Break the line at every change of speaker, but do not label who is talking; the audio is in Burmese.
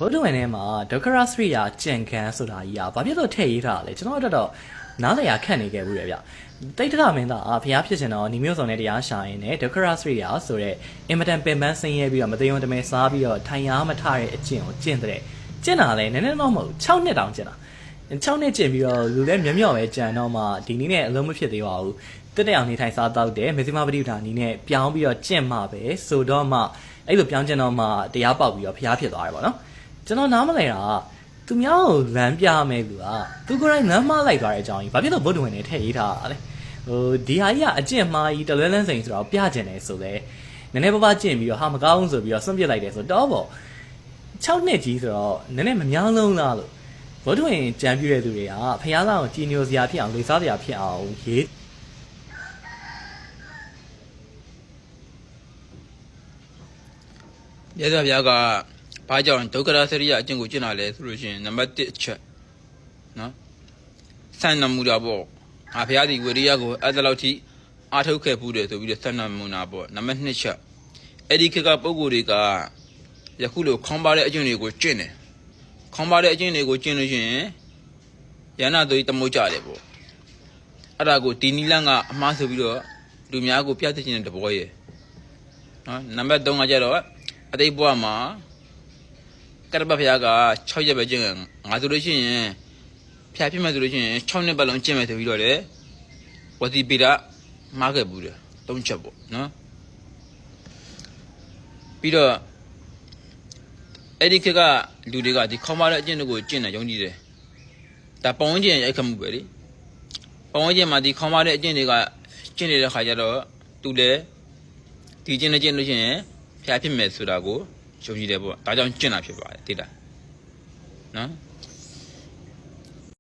ဘုဒ္ဓဝင်ထဲမှာဒုက္ခရစရိယာကြံခံဆိုတာကြီးอ่ะဘာဖြစ်လို့ထည့်ရေးထားလဲကျွန်တော်တို့တော့နားလည်ရခက်နေခဲ့ဘူးရဗျတိတ်တရမင်းသားဖျားဖြစ်ချင်တော့ညီမျိုးစုံနဲ့တရားရှာရင်ねဒုက္ခရစရိယာဆိုတဲ့အင်မတန်ပင်ပန်းဆင်းရဲပြီးတော့မသိုံတမဲစားပြီးတော့ထိုင်ရမထတဲ့အကျင့်ကိုကျင့်တဲ့ကျင့်တာလဲနည်းနည်းတော့မဟုတ်6နှစ်တောင်ကျင့်တာ6နှစ်ကျင့်ပြီးတော့လူလည်းမျက်မျက်ပဲကြံတော့မှဒီနည်းနဲ့အလုံးမဖြစ်သေးပါဘူးတက်တဲ့အောင်နေထိုင်စားတော့တယ်မေဇိမပဋိဌာန်နည်းနဲ့ပြောင်းပြီးတော့ကျင့်မှပဲဆိုတော့မှအဲ့လိုပြောင်းကျင့်တော့မှတရားပေါက်ပြီးတော့ဖျားဖြစ်သွားတယ်ပေါ့နော်ကျွန်တော်နားမလဲတာသူများကိုလမ်းပြမယ်လူကသူကိုယ်တိုင်လမ်းမလိုက်သွားတဲ့အကြောင်းကြီးဘာဖြစ်လို့ဗုဒ္ဓဝင်နဲ့ထည့်ရေးထားတာလဲဒီဟာကြီးကအကျင့်မှားကြီးတလွဲလန်းစိန်ဆိုတော့ပြကျင်တယ်ဆိုလဲနည်းနည်းပါးပါးကျင့်ပြီးတော့ဟာမကောင်းဆိုပြီးတော့ဆွန့်ပစ်လိုက်တယ်ဆိုတော့ပေါ့6နှစ်ကြီးဆိုတော့နည်းနည်းမများလုံးလားလို့ဗုဒ္ဓဝင်ကြံပြည့်တဲ့သူတွေကဖျားသားကိုကြည်ညိုစရာဖြစ်အောင်လေစားစရာဖြစ်အောင်ရေး
ရသော်ဗျာကဘာကြောင့်ဒုက္ခရစရိယအကျင့်ကိုကျင့်တာလဲဆိုလို့ရှိရင်နံပါတ်1အချက်နော်ဆန္ဒမူတာပေါ့ငါဖျားသည်ဝိရိယကိုအဲ့ဒါလောက်ထိအားထုတ်ခဲ့ဘူးတယ်ဆိုပြီးတော့ဆန္ဒမူနာပေါ့နံပါတ်2ချက်အဲ့ဒီခေတ်ကပုံကိုယ်တွေကယခုလိုခေါင်းပါတဲ့အကျင့်တွေကိုကျင့်တယ်ခေါင်းပါတဲ့အကျင့်တွေကိုကျင့်လို့ရှိရင်ယန္နာတို့တမုတ်ကြတယ်ပေါ့အဲ့ဒါကိုဒီနီလန်းကအမှားဆိုပြီးတော့လူများကိုပြသခြင်းတဲ့တဘောရဲ့နော်နံပါတ်3ကကျတော့အတိတ်ဘဝမှာကရပဖျားက6ရက်ပဲကျင့်ငါဆိုလို့ရှိရင်ဖျားပြမယ်ဆိုလို့ရှိရင်6နှစ်ပတ်လုံးကျင့်မယ်ဆိုပြီးတော့လေဝတိပိဒမှားခဲ့ဘူးတယ်3ချက်ပေါ့နော်ပြီးတော့အဲ့ဒီခေတ်ကလူတွေကဒီခေါင်းပါတဲ့အကျင့်တွေကိုကျင့်တယ်ယုံကြည်တယ်ဒါပုံဝင်ကျင့်ရိုက်ခတ်မှုပဲလေပုံဝင်ကျင့်မှာဒီခေါင်းပါတဲ့အကျင့်တွေကကျင့်နေတဲ့ခါကျတော့သူလည်းဒီကျင့်နေကျင့်လို့ရှိရင်ဖျားဖြစ်မယ်ဆိုတာကိုယုံကြည်တယ်ပေါ့ဒါကြောင့်ကျင့်တာဖြစ်ပါတယ်သိလားနော်